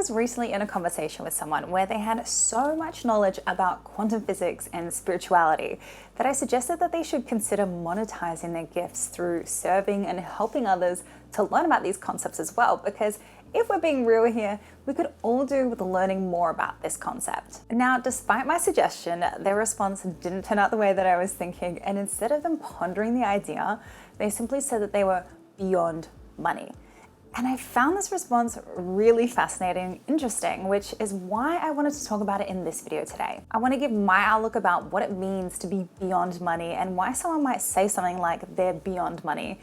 was recently in a conversation with someone where they had so much knowledge about quantum physics and spirituality that I suggested that they should consider monetizing their gifts through serving and helping others to learn about these concepts as well, because if we're being real here, we could all do with learning more about this concept. Now, despite my suggestion, their response didn't turn out the way that I was thinking, and instead of them pondering the idea, they simply said that they were beyond money. And I found this response really fascinating, interesting, which is why I wanted to talk about it in this video today. I want to give my outlook about what it means to be beyond money and why someone might say something like they're beyond money,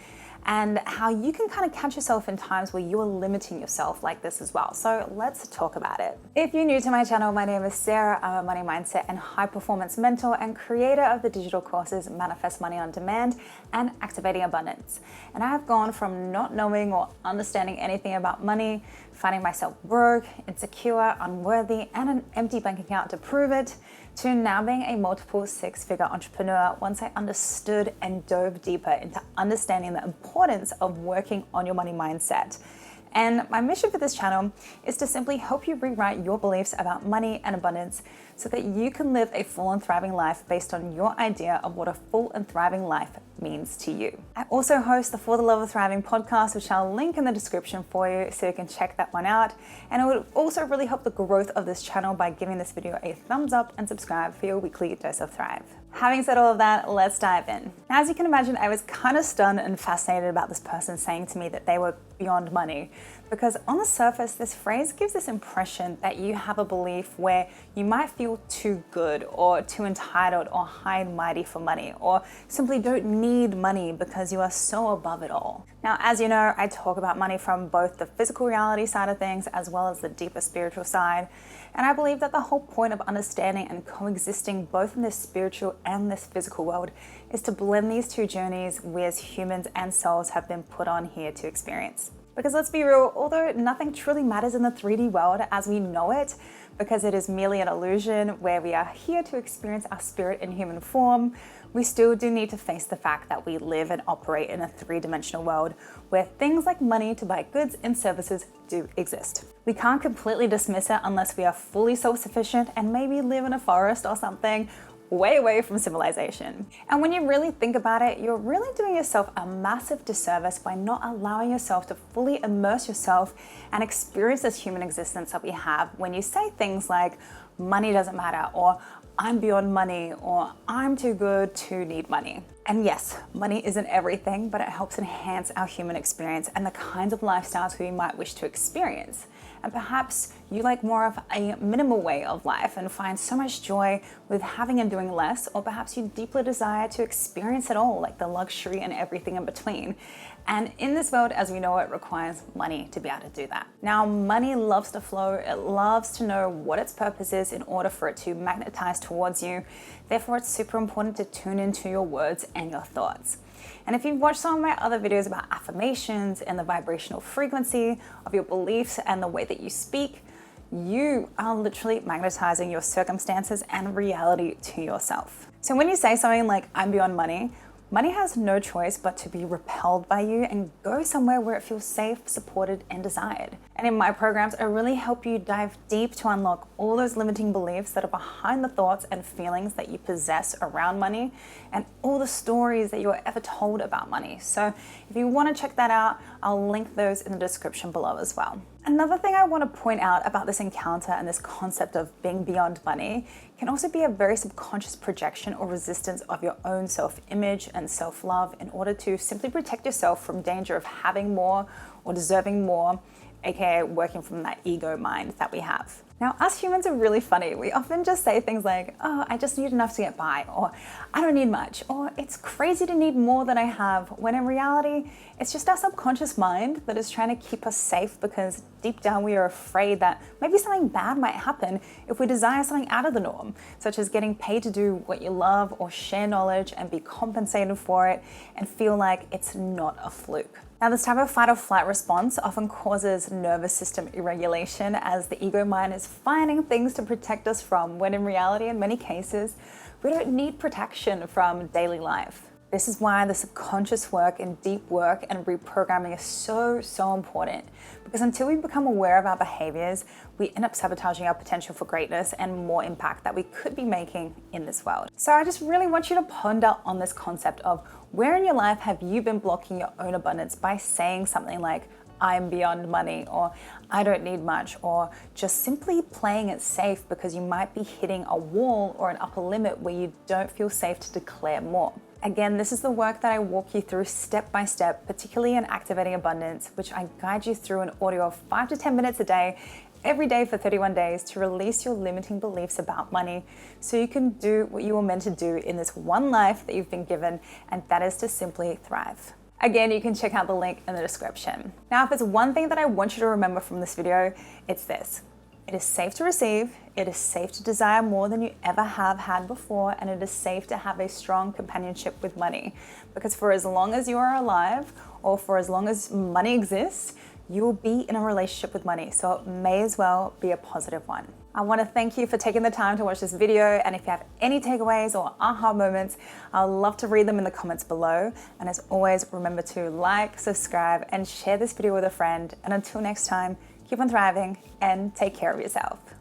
and how you can kind of catch yourself in times where you are limiting yourself like this as well. So let's talk about it. If you're new to my channel, my name is Sarah. I'm a money mindset and high performance mentor and creator of the digital courses Manifest Money on Demand and Activating Abundance. And I have gone from not knowing or understanding anything about money, finding myself broke, insecure, unworthy, and an empty bank account to prove it, to now being a multiple six-figure entrepreneur once I understood and dove deeper into understanding the importance of working on your money mindset. And my mission for this channel is to simply help you rewrite your beliefs about money and abundance so that you can live a full and thriving life based on your idea of what a full and thriving life means to you. I also host the For the Love of Thriving podcast, which I'll link in the description for you so you can check that one out. And it would also really help the growth of this channel by giving this video a thumbs up and subscribe for your weekly dose of Thrive. Having said all of that, let's dive in. Now, as you can imagine, I was kind of stunned and fascinated about this person saying to me that they were beyond money, because on the surface, this phrase gives this impression that you have a belief where you might feel too good or too entitled or high and mighty for money, or simply don't need money because you are so above it all. Now, as you know, I talk about money from both the physical reality side of things as well as the deeper spiritual side. And I believe that the whole point of understanding and coexisting both in this spiritual and this physical world is to blend these two journeys we as humans and souls have been put on here to experience. Because let's be real, although nothing truly matters in the 3D world as we know it, because it is merely an illusion where we are here to experience our spirit in human form, we still do need to face the fact that we live and operate in a three-dimensional world where things like money to buy goods and services do exist. We can't completely dismiss it unless we are fully self-sufficient and maybe live in a forest or something way away from civilization. And when you really think about it, you're really doing yourself a massive disservice by not allowing yourself to fully immerse yourself and experience this human existence that we have when you say things like, money doesn't matter, or I'm beyond money, or I'm too good to need money. And yes, money isn't everything, but it helps enhance our human experience and the kinds of lifestyles we might wish to experience. And perhaps you like more of a minimal way of life and find so much joy with having and doing less, or perhaps you deeply desire to experience it all, like the luxury and everything in between. And in this world, as we know, it requires money to be able to do that. Now, money loves to flow. It loves to know what its purpose is in order for it to magnetize towards you. Therefore, it's super important to tune into your words and your thoughts. And if you've watched some of my other videos about affirmations and the vibrational frequency of your beliefs and the way that you speak, you are literally magnetizing your circumstances and reality to yourself. So when you say something like, I'm beyond money, money has no choice but to be repelled by you and go somewhere where it feels safe, supported, and desired. And in my programs, I really help you dive deep to unlock all those limiting beliefs that are behind the thoughts and feelings that you possess around money and all the stories that you were ever told about money. So if you want to check that out, I'll link those in the description below as well. Another thing I want to point out about this encounter and this concept of being beyond money can also be a very subconscious projection or resistance of your own self-image and self-love in order to simply protect yourself from danger of having more or deserving more, aka working from that ego mind that we have. Now, us humans are really funny. We often just say things like, oh, I just need enough to get by, or I don't need much, or it's crazy to need more than I have, when in reality, it's just our subconscious mind that is trying to keep us safe because deep down we are afraid that maybe something bad might happen if we desire something out of the norm, such as getting paid to do what you love or share knowledge and be compensated for it and feel like it's not a fluke. Now, this type of fight or flight response often causes nervous system irregulation as the ego mind is finding things to protect us from, when in reality, in many cases, we don't need protection from daily life. This is why the subconscious work and deep work and reprogramming is so important. Because until we become aware of our behaviors, we end up sabotaging our potential for greatness and more impact that we could be making in this world. So I just really want you to ponder on this concept of where in your life have you been blocking your own abundance by saying something like, I'm beyond money, or I don't need much, or just simply playing it safe because you might be hitting a wall or an upper limit where you don't feel safe to declare more. Again, this is the work that I walk you through step by step, particularly in activating abundance, which I guide you through an audio of 5 to 10 minutes a day, every day for 31 days to release your limiting beliefs about money so you can do what you were meant to do in this one life that you've been given, and that is to simply thrive. Again, you can check out the link in the description. Now, if there's one thing that I want you to remember from this video, it's this. It is safe to receive, it is safe to desire more than you ever have had before, and it is safe to have a strong companionship with money. Because for as long as you are alive, or for as long as money exists, you will be in a relationship with money, so it may as well be a positive one. I want to thank you for taking the time to watch this video, and if you have any takeaways or aha moments, I'd love to read them in the comments below. And as always, remember to like, subscribe, and share this video with a friend. And until next time, keep on thriving and take care of yourself.